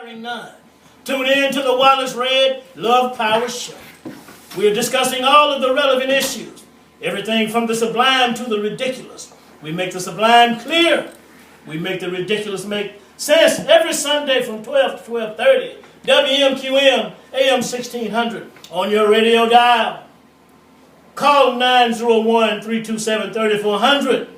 None. Tune in to the Wallace Red Love Power Show. We are discussing all of the relevant issues, everything from the sublime to the ridiculous. We make the sublime clear. We make the ridiculous make sense every Sunday from 12 to 12:30. WMQM AM 1600 on your radio dial. Call 901-327-3400.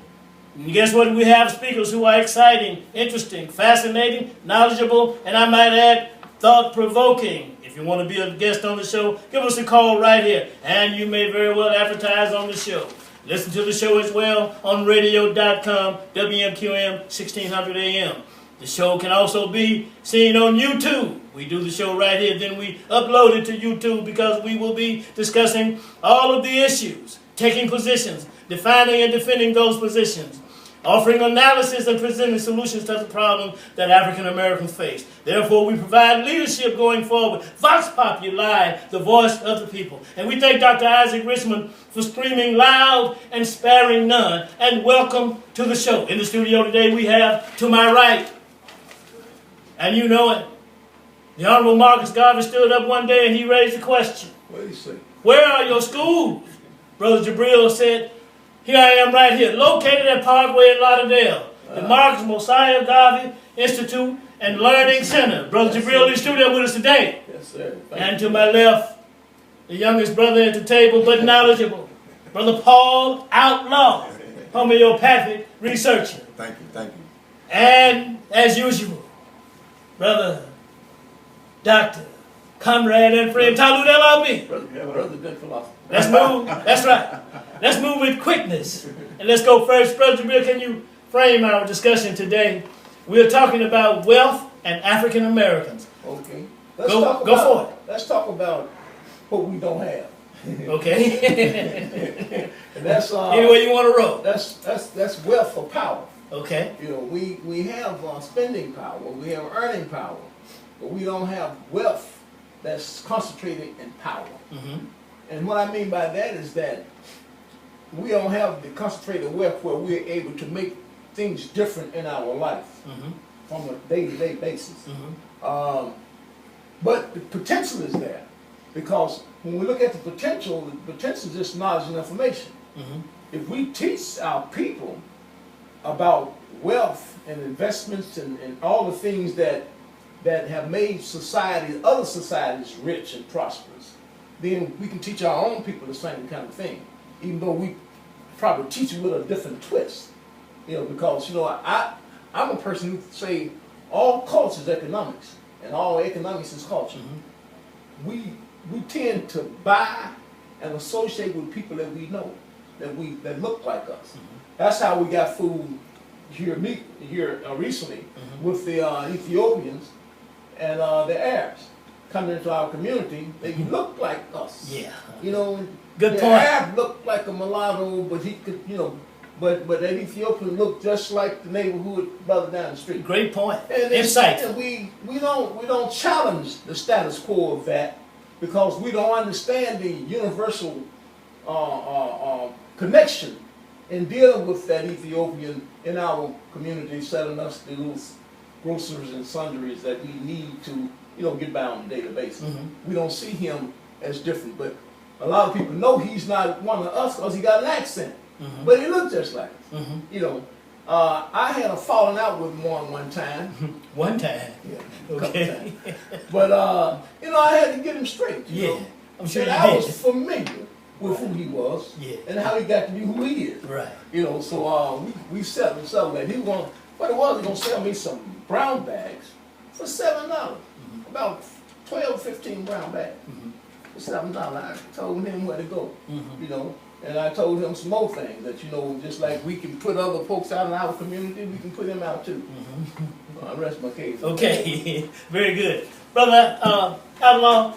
And guess what? We have speakers who are exciting, interesting, fascinating, knowledgeable, and I might add, thought-provoking. If you want to be a guest on the show, give us a call right here. And you may very well advertise on the show. Listen to the show as well on radio.com, WMQM 1600 AM. The show can also be seen on YouTube. We do the show right here, then we upload it to YouTube because we will be discussing all of the issues, taking positions, defining and defending those positions, offering analysis and presenting solutions to the problems that African Americans face. Therefore, we provide leadership going forward. Vox Populi, the voice of the people. And we thank Dr. Isaac Richmond for screaming loud and sparing none. And welcome to the show. In the studio today, we have to my right, and you know it, the Honorable Marcus Garvey stood up one day and he raised the question. What did he say? Where are your schools? Brother Jabril said, here I am right here, located at Parkway in Lauderdale, the Marcus Mosiah Garvey Institute and Learning Center. Brother Jabril is studio with us today. Yes, sir. And to my left, the youngest brother at the table, but knowledgeable, Brother Paul Outlaw, Homeopathic researcher. Thank you, thank you. And, as usual, Brother Dr. Comrade and friend Talut El-Amin. Brother good philosopher. Let's move. That's right. Let's move with quickness. And let's go first. Brother Jabril, can you frame our discussion today? We're talking about wealth and African Americans. Okay. Go for it. Let's talk about what we don't have. Okay. And that's any way you want to roll. That's wealth for power. Okay. You know, we have spending power, we have earning power, but we don't have wealth that's concentrated in power. Mm-hmm. And what I mean by that is that we don't have the concentrated wealth where we're able to make things different in our life from a day-to-day basis. Mm-hmm. But the potential is there, because when we look at the potential is just knowledge and information. Mm-hmm. If we teach our people about wealth and investments and all the things that have made societies, other societies, rich and prosperous, then we can teach our own people the same kind of thing, even though we probably teach it with a different twist. You know, because, you know, I'm a person who say all culture is economics, and all economics is culture. Mm-hmm. We tend to buy and associate with people that we know, that look like us. Mm-hmm. That's how we got food here recently with the Ethiopians and the Arabs coming into our community. They look like us. Yeah. You know, good the point. Arab looked like a mulatto, but he could, you know, but that Ethiopian looked just like the neighborhood brother down the street. Great point. And insight. And we don't challenge the status quo of that, because we don't understand the universal connection in dealing with that Ethiopian in our community, selling us the little groceries and sundries that we need to, you know, get by on a daily basis. Mm-hmm. We don't see him as different, but a lot of people know he's not one of us because he got an accent, but he looked just like us. Mm-hmm. You know, I had a falling out with one time. One time? Yeah. Okay. But, you know, I had to get him straight. You know? I'm sure and you I did. was familiar with who he was and how he got to be who he is. Right. You know, so we settled that he was going to sell me some brown bags for $7. About 12, 15 brown bags for $7. I told him where to go, you know, and I told him some more things that, you know, just like we can put other folks out in our community, we can put him out too. So I rest my case. Okay, very good. Brother Outlaw,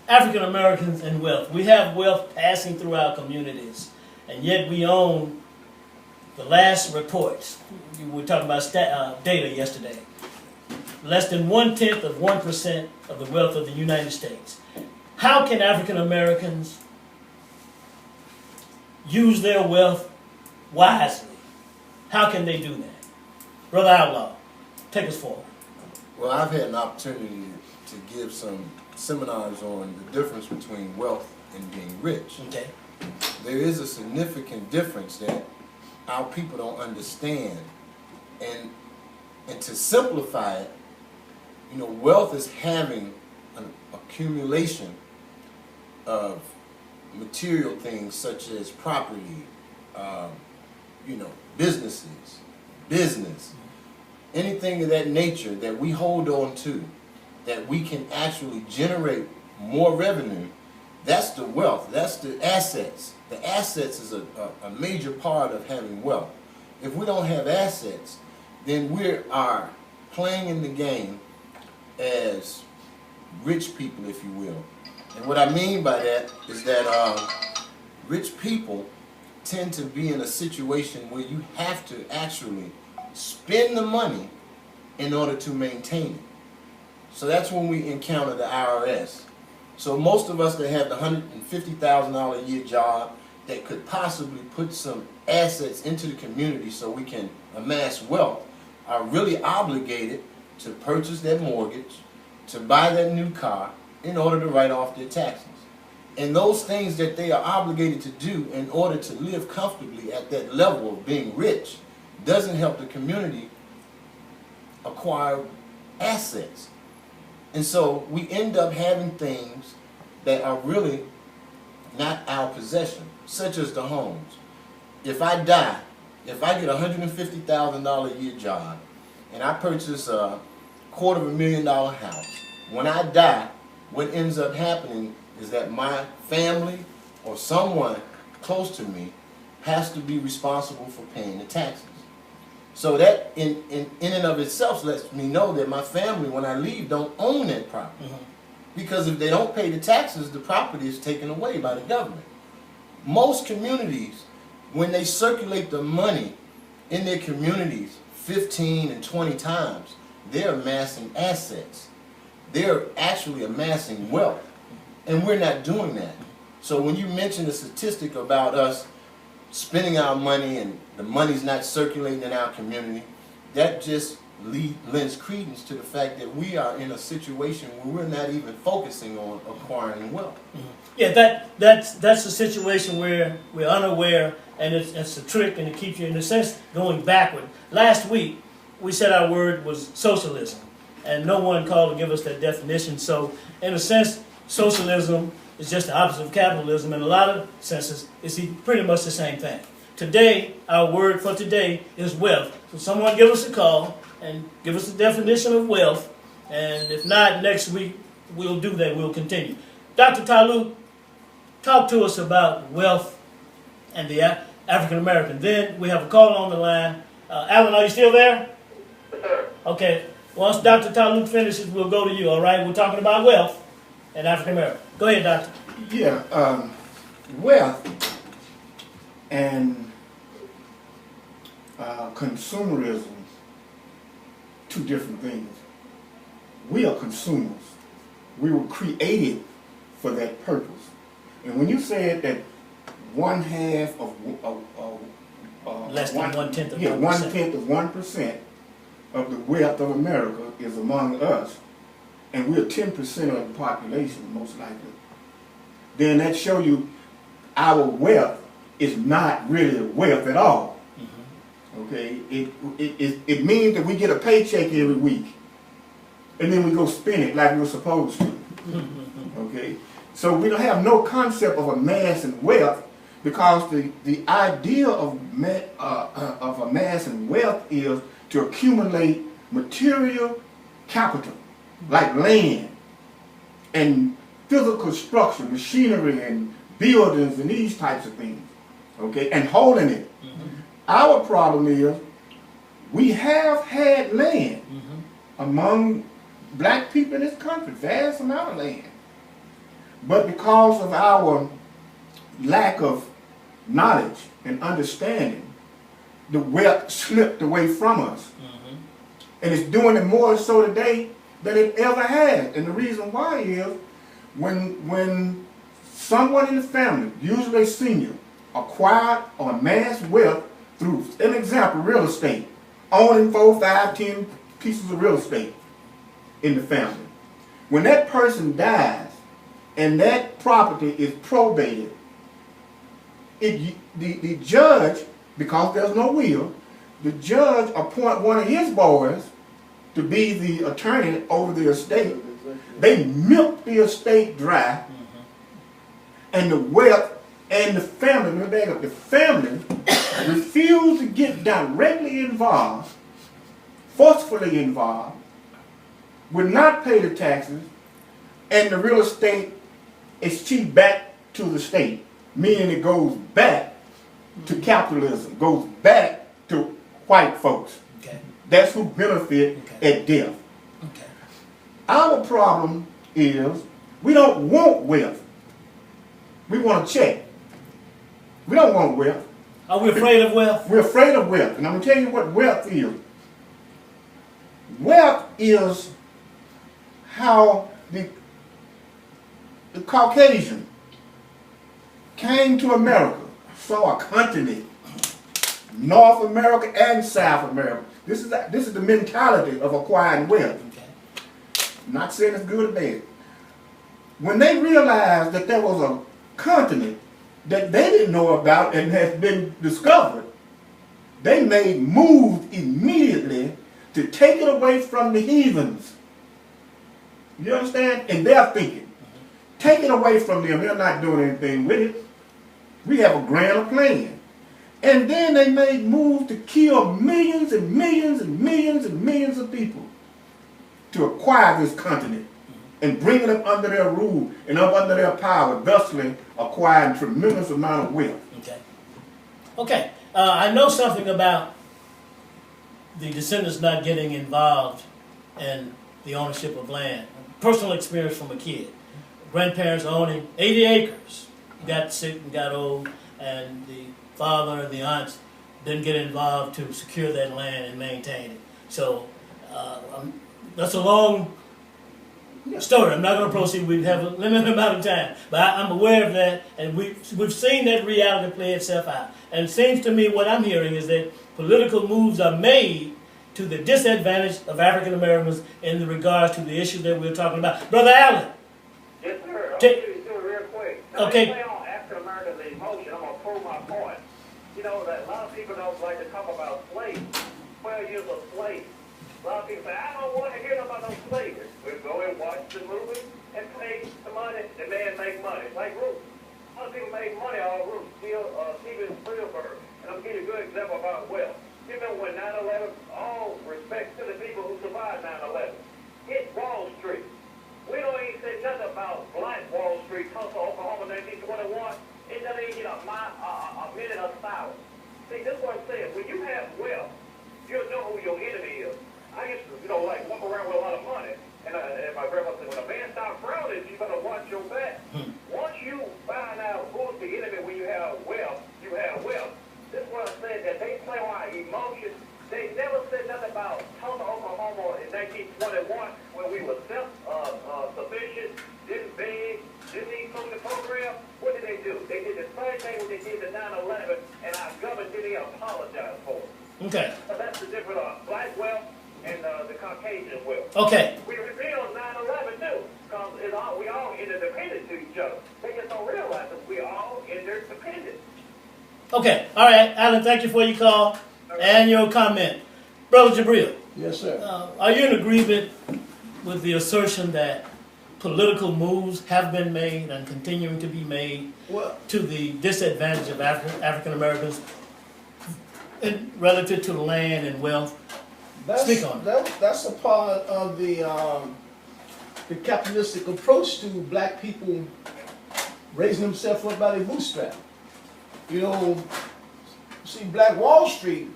African Americans and wealth. We have wealth passing through our communities, and yet we own the last reports. We were talking about data yesterday. Less than 0.1% of the wealth of the United States. How can African Americans use their wealth wisely? How can they do that? Brother Outlaw, take us forward. Well, I've had an opportunity to give some seminars on the difference between wealth and being rich. Okay. There is a significant difference that our people don't understand. And to simplify it, you know, wealth is having an accumulation of material things such as property, you know, business, anything of that nature that we hold on to, that we can actually generate more revenue. That's the wealth, that's the assets. The assets is a major part of having wealth. If we don't have assets, then we are playing in the game as rich people, if you will. And what I mean by that is that rich people tend to be in a situation where you have to actually spend the money in order to maintain it. So that's when we encounter the IRS. So most of us that have the $150,000 a year job that could possibly put some assets into the community so we can amass wealth are really obligated to purchase that mortgage, to buy that new car in order to write off their taxes. And those things that they are obligated to do in order to live comfortably at that level of being rich doesn't help the community acquire assets. And so we end up having things that are really not our possession, such as the homes. If I die, if I get a $150,000 a year job and I purchase a $250,000 house, when I die, what ends up happening is that my family or someone close to me has to be responsible for paying the taxes. So that in and of itself lets me know that my family, when I leave, don't own that property. Because if they don't pay the taxes, the property is taken away by the government. Most communities, when they circulate the money in their communities 15 and 20 times, they're amassing assets. They're actually amassing wealth. And we're not doing that. So when you mention the statistic about us spending our money and the money's not circulating in our community, that just lends credence to the fact that we are in a situation where we're not even focusing on acquiring wealth. Yeah, that's a situation where we're unaware, and it's a trick, and it keeps you, in a sense, going backward. Last week, we said our word was socialism, and no one called to give us that definition. So, in a sense, socialism is just the opposite of capitalism. In a lot of senses, it's pretty much the same thing. Today, our word for today is wealth. So someone give us a call and give us a definition of wealth. And if not, next week we'll do that. We'll continue. Dr. Talut, talk to us about wealth and the African American. Then we have a call on the line. Alan, are you still there? Yes, sir. Okay. Once Dr. Talut finishes, we'll go to you, all right? We're talking about wealth and African American. Go ahead, Doctor. Yeah, wealth and consumerism, two different things. We are consumers. We were created for that purpose. And when you said that one half of less than 1/10 of 1%. Yeah, 1/10 of 1% of the wealth of America is among us, and we're 10% of the population, most likely, then that shows you our wealth is not really wealth at all. Okay, it means that we get a paycheck every week, and then we go spend it like we're supposed to. Okay, so we don't have no concept of amassing wealth, because the idea of amassing wealth is to accumulate material capital, like land and physical structure, machinery and buildings and these types of things, okay, and holding it. Our problem is we have had land among black people in this country, vast amount of land. But because of our lack of knowledge and understanding, the wealth slipped away from us. And it's doing it more so today than it ever has. And the reason why is when someone in the family, usually a senior, acquired or amassed wealth through, an example, real estate, owning 4, 5, 10 pieces of real estate, in the family. When that person dies and that property is probated, the judge, because there's no will, the judge appoint one of his boys to be the attorney over the estate. They milk the estate dry, and the wealth and the family, let me back up, the family refuse to get directly involved, forcefully involved, would not pay the taxes, and the real estate is chiefed back to the state, meaning it goes back to capitalism, goes back to white folks. Okay. That's who benefit at death. Okay. Our problem is we don't want wealth. We want a check. We don't want wealth. Are we afraid of wealth? We're afraid of wealth. And I'm going to tell you what wealth is. Wealth is how the Caucasian came to America, saw a continent, North America and South America. This is the mentality of acquiring wealth. Okay. I'm not saying it's good or bad. When they realized that there was a continent that they didn't know about and has been discovered, they made moves immediately to take it away from the heathens. You understand? And they're thinking, take it away from them. They're not doing anything with it. We have a grander plan. And then they made moves to kill millions and millions and millions and millions of people to acquire this continent and bring it up under their rule and up under their power, thusly acquiring tremendous amount of wealth. Okay. Okay. I know something about the descendants not getting involved in the ownership of land. Personal experience from a kid. Grandparents owning 80 acres. Got sick and got old, and the father and the aunts didn't get involved to secure that land and maintain it. So that's a long story. I'm not going to proceed. We have a limited amount of time. But I'm aware of that, and we've seen that reality play itself out. And it seems to me what I'm hearing is that political moves are made to the disadvantage of African Americans in regards to the issue that we're talking about. Brother Allen. Yes, sir. I'll do it real quick. Now, Okay. They play on African Americans' emotion. I'm going to prove my point. You know, that a lot of people don't like to talk about slaves. 12 years of slaves. A lot of people say, I don't want to hear about no slavery. We'll go and watch the movie and pay the money. The man make money. Like Ruth. A lot of people make money on Ruth. Steven Spielberg. And I'm giving you a good example about wealth. You remember when 9/11, all respect to the people who survived 9/11, hit Wall Street. We don't even say nothing about Black Wall Street, Tulsa, Oklahoma, 1921. It doesn't even get a minute of silence. See, this is what I'm saying. When you have wealth, you'll know who your enemy is. I used to, like walk around with a lot of money. And my grandma said, when a man starts frowning, you better watch your back. Once you find out who's the enemy when you have wealth, you have wealth. This is what I'm saying, that they play on our emotions. They never said nothing about Tulsa, Oklahoma in 1921 when we were self-sufficient, didn't beg, didn't need from the program. What did they do? They did the same thing when they did the 9/11, and our government didn't even apologize for it. Okay. So that's the difference of black wealth and the Caucasian wealth. Okay. We revealed 9/11 too, because we all interdependent to each other. They just don't realize that we all interdependent. Okay. All right, Alan, thank you for your call and your comment. Brother Jabril. Yes, sir. Are you in agreement with the assertion that political moves have been made and continuing to be made to the disadvantage of African Americans relative to land and wealth? Speak on it. That's a part of the capitalistic approach to black people raising themselves up by their bootstrap. See, Black Wall Street,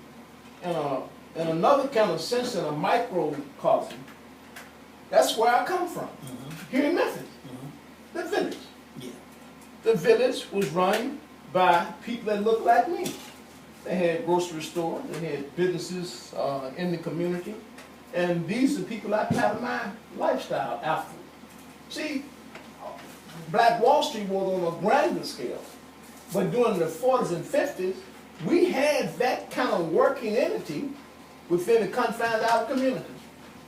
in another kind of sense, in a microcosm, that's where I come from, here in Memphis, the village. Yeah. The village was run by people that looked like me. They had grocery stores, they had businesses in the community, and these are the people I patterned my lifestyle after. See, Black Wall Street was on a grander scale, but during the 40s and 50s, we had that kind of working entity within the confines of our communities.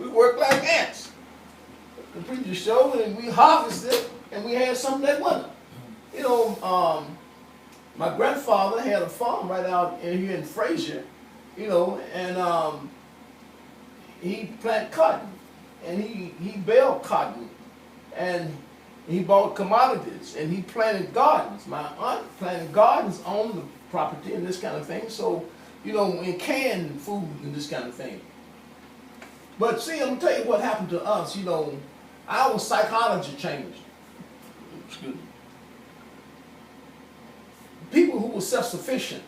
We worked like ants. the previous show, and we harvested and we had some that winter. You know, my grandfather had a farm right out here in Frazier, you know, and he planted cotton, and he baled cotton, and he bought commodities, and he planted gardens. My aunt planted gardens on the property and this kind of thing. So, you know, and canned food and this kind of thing. But see, I'm gonna tell you what happened to us. You know, our psychology changed. Excuse me. People who were self-sufficient.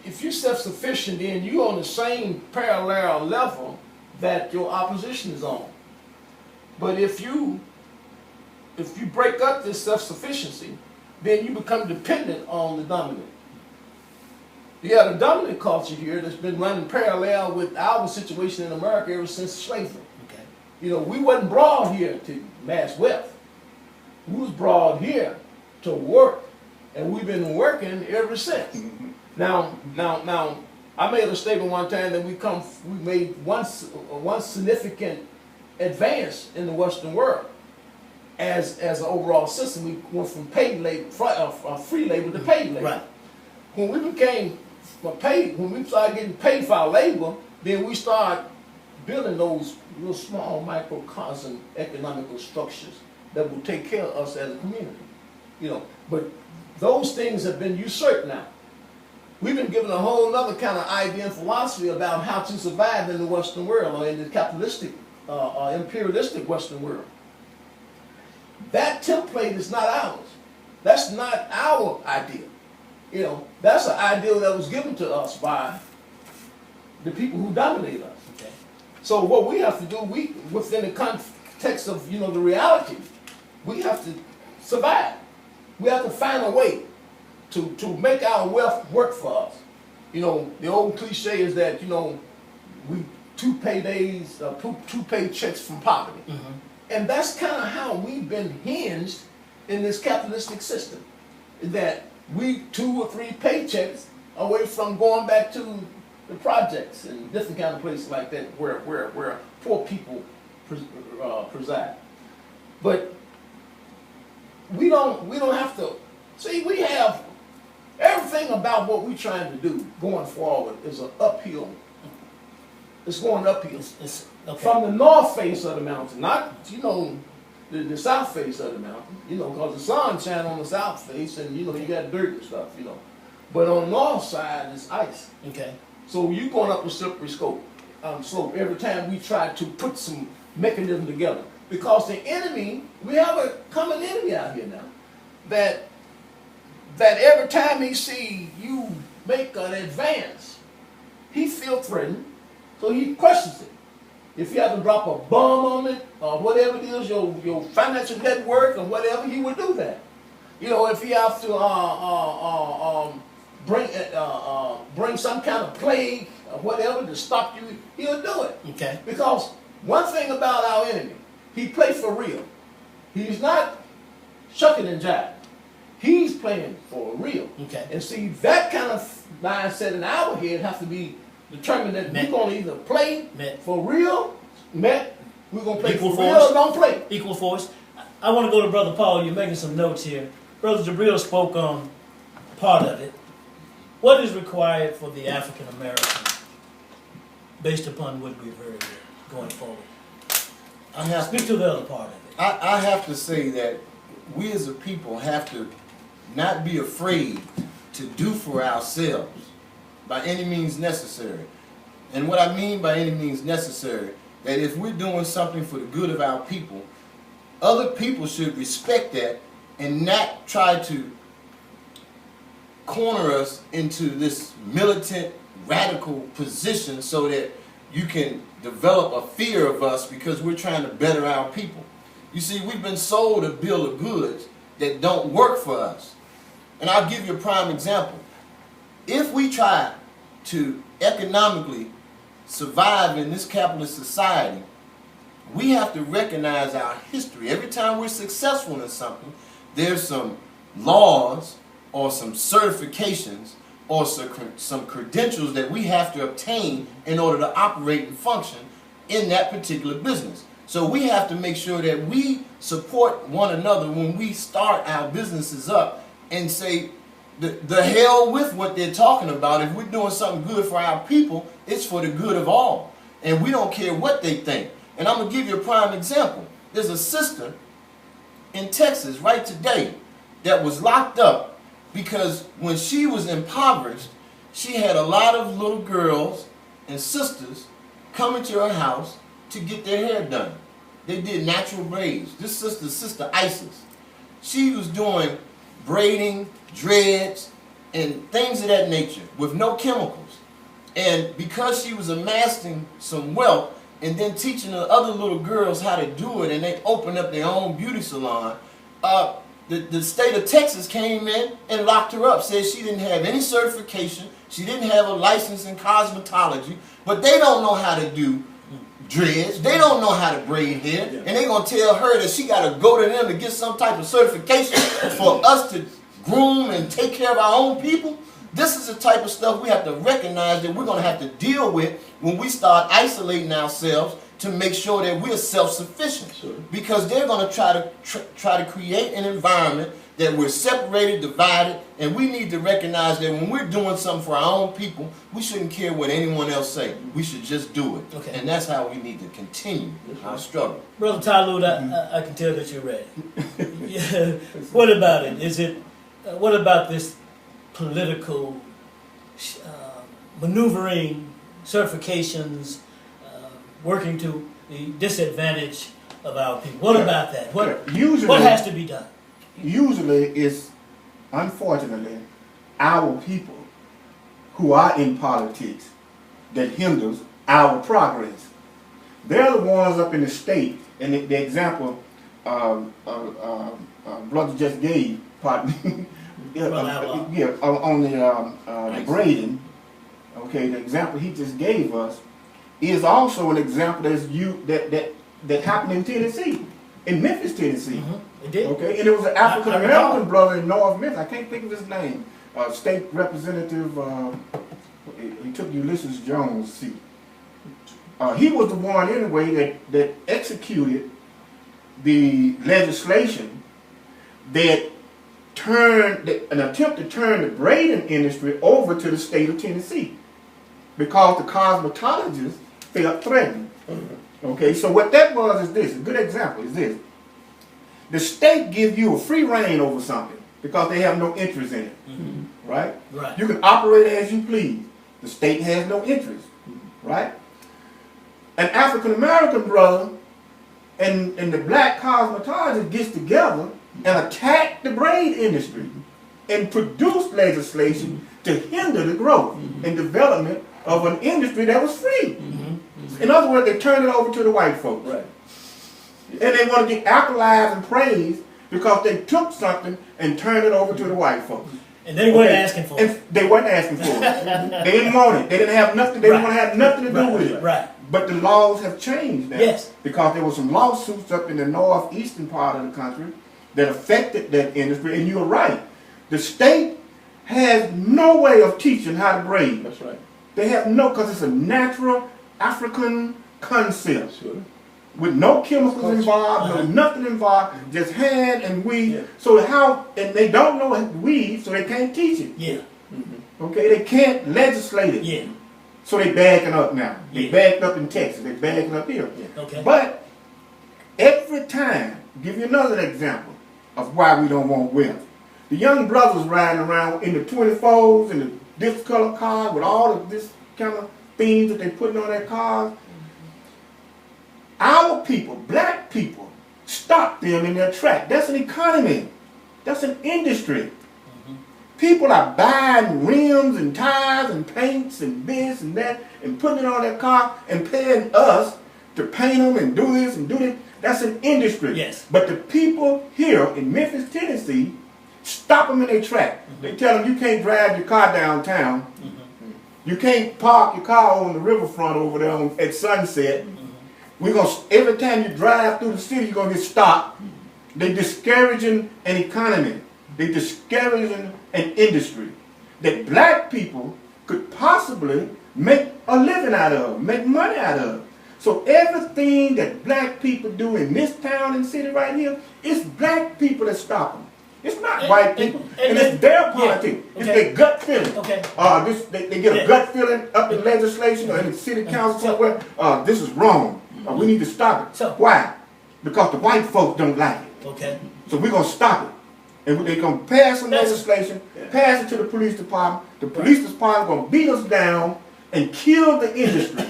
If you're self-sufficient, then you're on the same parallel level that your opposition is on. But if you break up this self-sufficiency, then you become dependent on the dominant. You have a dominant culture here that's been running parallel with our situation in America ever since slavery. Okay. You know, we wasn't brought here to mass wealth. We was brought here to work, and we've been working ever since. Now, I made a statement one time that we made one significant advance in the Western world as an overall system. We went from paid labor, free labor to paid labor. Right. When we started getting paid for our labor, then we started building those little small microcosm economical structures that will take care of us as a community. You know, but those things have been usurped now. We've been given a whole other kind of idea and philosophy about how to survive in the Western world, or in the capitalistic, imperialistic Western world. That template is not ours. That's not our idea. You know, that's an ideal that was given to us by the people who dominate us. Okay. So what we have to do, within the context of, you know, the reality, we have to survive. We have to find a way to make our wealth work for us. You know, the old cliche is that, you know, we two paychecks from poverty. Mm-hmm. And that's kind of how we've been hinged in this capitalistic system. That we 2 or 3 paychecks away from going back to the projects and different kind of places like that where poor people preside. But we don't have to see. We have everything about what we're trying to do going forward is an uphill. It's going uphill. It's okay. From the north face of the mountain, not, you know, the south face of the mountain, you know, because the sun shines on the south face, and, you know, you got dirt and stuff, you know. But on the north side, it's ice. Okay. So you're going up a slippery slope every time we try to put some mechanism together. Because the enemy, we have a common enemy out here now, that every time he see you make an advance, he feels threatened, so he questions it. If you have to drop a bomb on it, or whatever it is, your financial network or whatever, he would do that. You know, if you have to bring some kind of plague or whatever to stop you, he'll do it. Okay. Because one thing about our enemy, he plays for real. He's not shucking and jiving. He's playing for real. Okay. And see, that kind of mindset in our head has to be determined that we're going to either play for real, we're going to play Equal for real force. or don't play. Equal force. I want to go to Brother Paul. You're making some notes here. Brother Jabril spoke on part of it. What is required for the African American, based upon what we've heard here, going forward? Speak to the other part of it. I have to say that we as a people have to not be afraid to do for ourselves by any means necessary. And what I mean by any means necessary, that if we're doing something for the good of our people, other people should respect that and not try to corner us into this militant, radical position so that you can develop a fear of us because we're trying to better our people. You see, we've been sold a bill of goods that don't work for us. And I'll give you a prime example. If we try to economically survive in this capitalist society, we have to recognize our history. Every time we're successful in something, there's some laws or some certifications or some credentials that we have to obtain in order to operate and function in that particular business. So we have to make sure that we support one another when we start our businesses up and say, the hell with what they're talking about. If we're doing something good for our people, it's for the good of all. And we don't care what they think. And I'm going to give you a prime example. There's a sister in Texas right today that was locked up because when she was impoverished, she had a lot of little girls and sisters coming to her house to get their hair done. They did natural braids. This sister Isis, she was doing braiding, dreads, and things of that nature with no chemicals. And because she was amassing some wealth and then teaching the other little girls how to do it, and they opened up their own beauty salon, the state of Texas came in and locked her up, said she didn't have any certification, she didn't have a license in cosmetology, but they don't know how to do dreads, they don't know how to braid hair, and they're going to tell her that she got to go to them to get some type of certification for us to groom and take care of our own people. This is the type of stuff we have to recognize that we're going to have to deal with when we start isolating ourselves to make sure that we're self-sufficient. Sure. Because they're going to try to create an environment that we're separated, divided, and we need to recognize that when we're doing something for our own people, we shouldn't care what anyone else say. We should just do it. Okay. And that's how we need to continue our struggle. Brother Talut, I can tell that you're ready. Yeah. What about it? Is it? What about this political maneuvering, certifications, working to the disadvantage of our people? What about that? What has to be done? Usually it's, unfortunately, our people who are in politics that hinders our progress. They're the ones up in the state, and the example brother just gave, pardon me, on the braiding, okay, the example he just gave us is also an example that happened in Tennessee, in Memphis, Tennessee. It did. Okay, and it was an African American brother in North Memphis. I can't think of his name. State Representative. He took Ulysses Jones' seat. He was the one anyway that executed the legislation that turned an attempt to turn the braiding industry over to the state of Tennessee because the cosmetologists felt threatened. Okay, so what that was is this. A good example is this. The state gives you a free reign over something because they have no interest in it. Right? Right? You can operate as you please. The state has no interest. Right? An African American brother and the black cosmetologist gets together and attack the braid industry and produce legislation to hinder the growth and development of an industry that was free. In other words, they turned it over to the white folks. Right. And they want to get accolades and praise because they took something and turned it over to the white folks. And they weren't asking for it. And they weren't asking for it. They didn't want it. They didn't have nothing. They didn't want to have nothing to do with it. Right. But the laws have changed now. Yes. Because there were some lawsuits up in the northeastern part of the country that affected that industry. And you're right. The state has no way of teaching how to braid. That's right. They have no, because it's a natural African concept. Sure. With no chemicals involved, no nothing involved, just hand and weave. Yeah. So how, and they don't know how to weave, so they can't teach it. Yeah. Okay, they can't legislate it. Yeah. So they backing up now. They backed up in Texas, they backing up here. Yeah. Okay. But every time, give you another example of why we don't want wealth. The young brothers riding around in the 24s and the this color cars with all of this kind of things that they putting on their cars. Our people, black people, stop them in their track. That's an economy. That's an industry. People are buying rims and tires and paints and this and that and putting it on their car and paying us to paint them and do this and do that. That's an industry. Yes. But the people here in Memphis, Tennessee, stop them in their track. They tell them you can't drive your car downtown. You can't park your car on the riverfront over there at sunset. We're gonna, every time you drive through the city, you're gonna get stopped. They're discouraging an economy. They're discouraging an industry that black people could possibly make a living out of, make money out of. So everything that black people do in this town and city right here, it's black people that stop them. It's not white people, and it's their politics. It's their gut feeling. Okay. They get a gut feeling up in legislation or in the city council somewhere. This is wrong. We need to stop it. So- Why? Because the white folks don't like it. Okay. So we're gonna stop it, and they're gonna pass some That's- legislation, pass it to the police department. The police department gonna beat us down and kill the industry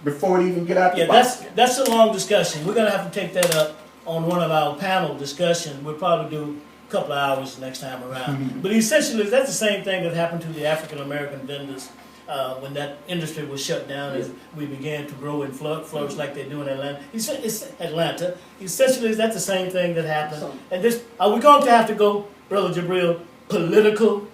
before it even get out the Yeah, box. that's a long discussion. We're gonna have to take that up on one of our panel discussions. We'll probably do a couple of hours next time around. But essentially, that's the same thing that happened to the African American vendors when that industry was shut down as we began to grow and flourish like they do in Atlanta. It's Atlanta. Essentially, is that the same thing that happened? And this, are we going to have to go, Brother Jabril, political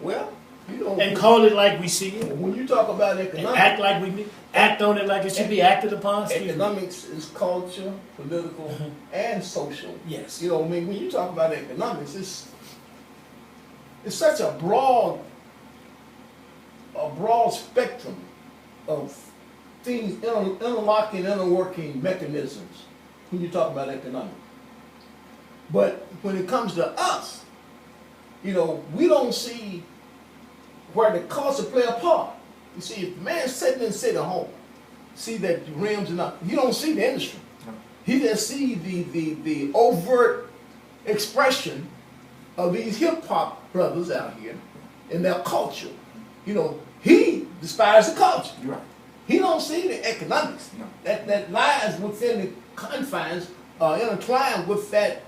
Well, you know, and call it like we see it? when you talk about And economics, act like we act on it like it should be acted upon? Excuse me. economics is culture, political, and social. Yes. You know, I mean, when you talk about economics, it's such a broad spectrum of things, interlocking, interworking mechanisms when you talk about economics. But when it comes to us, you know, we don't see where the culture play a part. You see, if the man's sitting at home, see that the rims and up, you don't see the industry. He just see the overt expression of these hip hop brothers out here and their culture. You know, he despises the culture. You're right. He don't see the economics No. that lies within the confines, intertwined with that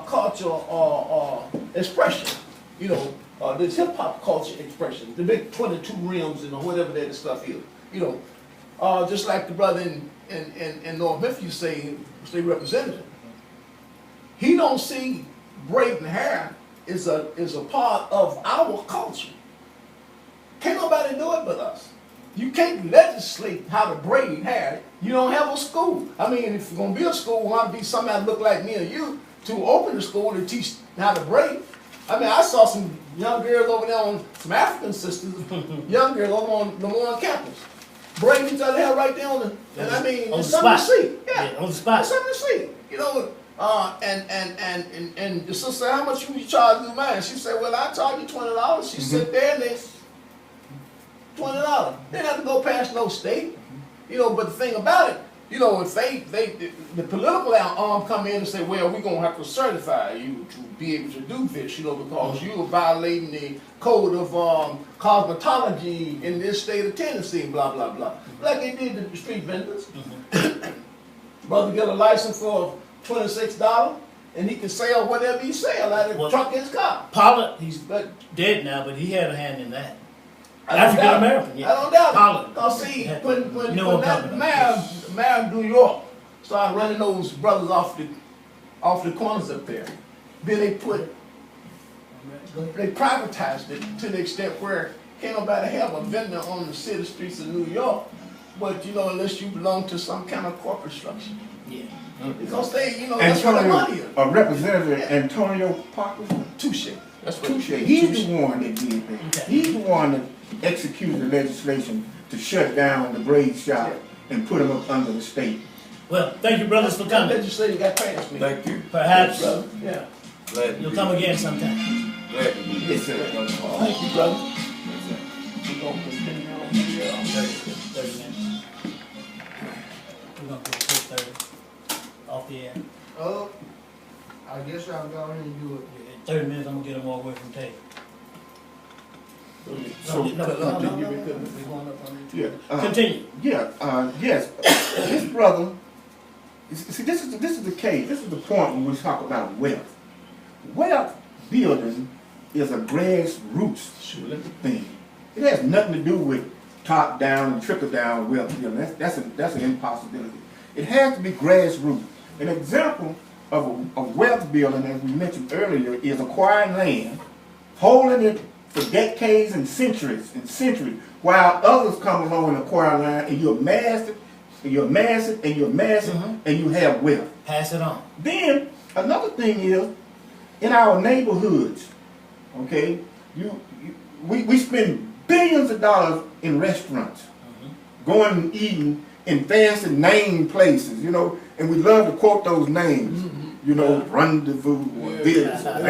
culture or expression. You know, this hip hop culture expression, the big 22 rims and whatever that stuff is. You know, just like the brother in North Memphis say, state representative. He don't see braiding hair is a part of our culture. Can't nobody do it but us. You can't legislate how to braid hair. You don't have a school. I mean, if you're gonna be a school, it might be somebody look like me or you to open the school to teach how to braid. I mean, I saw some young girls over there on some African sisters, young girls over on the Lemoyne campus, braiding each other hair right there on the. And I mean, on it's the something spot. to see. Yeah, On the spot. it's something to see. You know. And the sister said, how much you charge to do mine? She said, well, I charge you $20. She sit there and it's $20. They didn't have to go past no state. You know, but the thing about it, you know, if the political arm come in and say, well, we're gonna have to certify you to be able to do this, you know, because you are violating the code of cosmetology in this state of Tennessee, blah, blah, blah. Like they did to the street vendors. Brother get a license for $26 and he can sell whatever he sell out of the trunk of his car. Pollard, he's But dead now, but he had a hand in that. I don't African doubt it. American, yeah. I don't doubt Pollard. it. Because see, Yeah. when You know what I'm that talking mayor of New York started running those brothers off the corners up there, then they privatized it to the extent where can't nobody have a vendor on the city streets of New York, but you know, unless you belong to some kind of corporate structure. Yeah. Because they, you know, that's where the money is. Representative Antonio Parker, Touche. That's what Touche, he's the one that did that. Okay. He's the one that executed the legislation to shut down the braid shop and put them up under the state. Well, thank you, brothers, for That coming. legislature got past me. Thank you. Perhaps brother. Yeah. Glad to you'll be come here. again sometime. Glad to be here. Yes, sir. Thank you, brother. Yes, sir. We're gonna continue on here. 30 minutes. We're going to go to 30 off the air. I guess I'll go ahead and do it. In 30 minutes, I'm going to get them all away from tape. So, No, We're going up on it. yeah, Continue. yes. This brother, see, this is the case. This is the point when we talk about wealth. Wealth building is a grassroots thing. It has nothing to do with top down and trickle down wealth building. That's an impossibility. It has to be grassroots. An example of a wealth building, as we mentioned earlier, is acquiring land, holding it for decades and centuries, while others come along and acquire land, and you amass it, and you amass it, and you amass it, and you have wealth. Pass it on. Then another thing is, in our neighborhoods, okay, we spend billions of dollars in restaurants, going and eating in fancy name places, you know, and we love to quote those names. You know, rendezvous, this, that,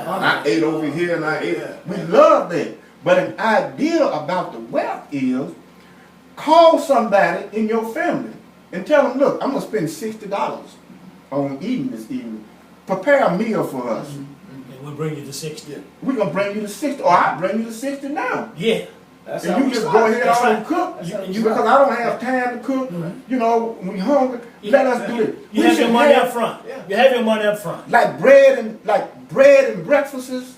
I ate over here and I ate. We love that. But an idea about the wealth is, call somebody in your family and tell them, look, I'm going to spend $60 on eating this evening. Prepare a meal for us. And we'll bring you to 60. We're going to bring you to 60, or I'll bring you to 60 now. Yeah. That's And how you we just start. go ahead That's on right. and cook. You- Because I don't have time to cook. You know, when you're hungry, let us do it. You We have your should money have- up front. Yeah. You have your money up front. like bread and breakfasts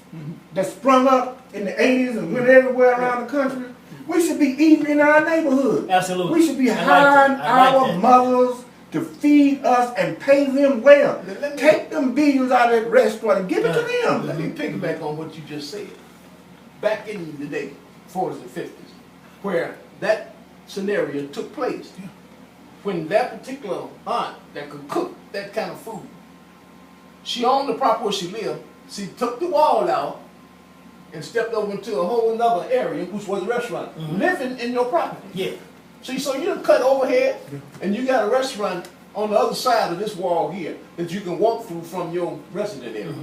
that sprung up in the 80s and went everywhere around the country. We should be eating in our neighborhood. Absolutely. We should be I like hiring that. I like our that. mothers to feed us and pay them well. Let me- Take them bills out of that restaurant and give it to them. Let me piggyback on what you just said. Back in the day, 40s and 50s, where that scenario took place, when that particular aunt that could cook that kind of food, she owned the property where she lived, she took the wall out and stepped over into a whole another area, which was a restaurant, living in your property. Yeah. See, so you done cut overhead, and you got a restaurant on the other side of this wall here that you can walk through from your resident area.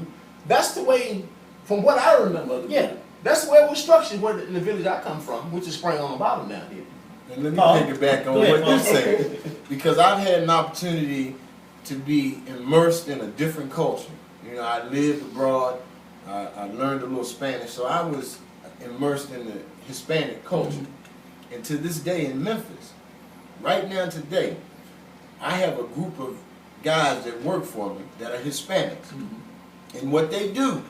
That's the way, from what I remember. Yeah. That's the way it was structured in the village I come from, which is Spring on the Bottom down here. And let me Paul, piggyback on go ahead, what you're Paul. saying, because I've had an opportunity to be immersed in a different culture. You know, I lived abroad. I learned a little Spanish, so I was immersed in the Hispanic culture. And to this day in Memphis, right now today, I have a group of guys that work for me that are Hispanics. And what they do,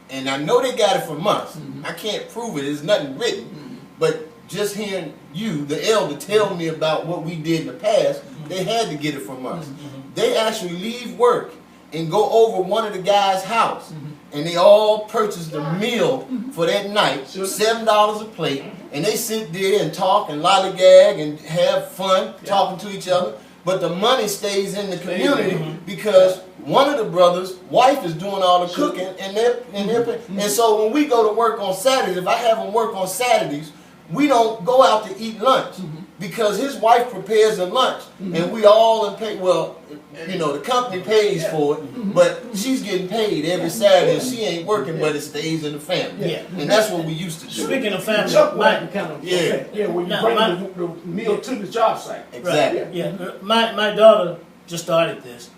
and I know they got it from us. I can't prove it. There's nothing written. But just hearing you, the elder, tell me about what we did in the past, they had to get it from us. They actually leave work and go over one of the guys' house. And they all purchased a meal for that night, $7 a plate. And they sit there and talk and lollygag and have fun talking to each other. But the money stays in the community because one of the brothers' wife is doing all the cooking, and so when we go to work on Saturdays, if I have them work on Saturdays, we don't go out to eat lunch because his wife prepares the lunch, and we all pay. Well, you know, the company pays for it, but she's getting paid every Saturday, and she ain't working, but it stays in the family. Yeah. And that's what we used to do. Speaking of family, Chuck my, wagon kind of Yeah. yeah, where you Now, bring my- the meal to the job site. Exactly. yeah, my daughter just started this.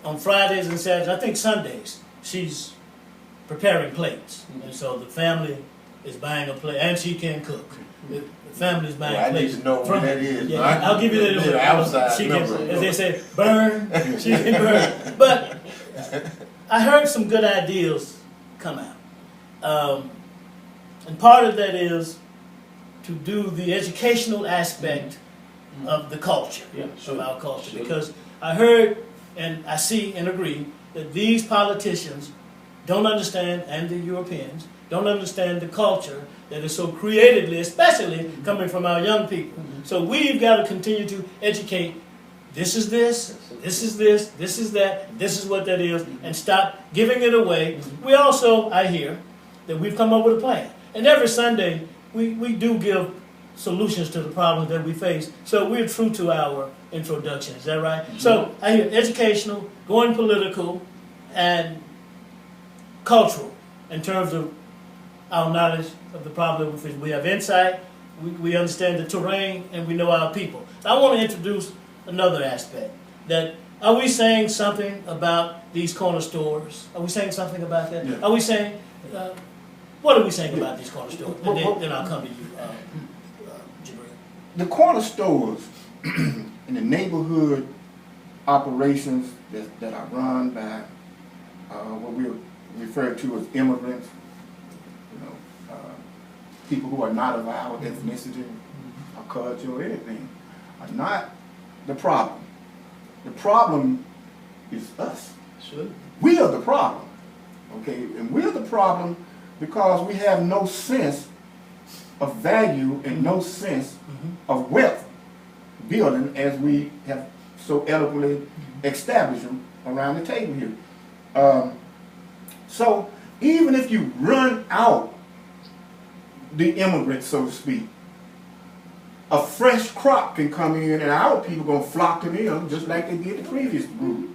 On Fridays and Saturdays, I think Sundays, she's preparing plates. And so the family is buying a plate, and she can cook. The family is buying Well, I need plates. to know what that is. Yeah, I I'll give you can that. be an outside She can, member. as they say, burn. She can burn. But I heard some good ideas come out. And part of that is to do the educational aspect of the culture, Yeah, of our culture. Sure. Because I heard and I see and agree that these politicians don't understand, and the Europeans, don't understand the culture that is so creatively, especially coming from our young people. So we've got to continue to educate. This is this, this is this, this is that, this is what that is, and stop giving it away. We also, I hear, that we've come up with a plan. And every Sunday, we do give solutions to the problems that we face. So we're true to our introduction. Is that right? So I hear educational, going political, and cultural in terms of our knowledge of the problem we face. We have insight, we understand the terrain, and we know our people. I want to introduce another aspect. That are we saying something about these corner stores? Are we saying something about that? Yeah. Are we saying, what are we saying about these corner stores? And then I'll come to you, Jabril. The corner stores in the neighborhood operations that are run by what we refer to as immigrants, you know, people who are not of our ethnicity or culture or anything, are not the problem. The problem is us. Sure. We are the problem, okay? And we're the problem because we have no sense of value and no sense of wealth building as we have so eloquently established them around the table here. So even if you run out the immigrants, so to speak, a fresh crop can come in and our people gonna flock to them just like they did the previous group.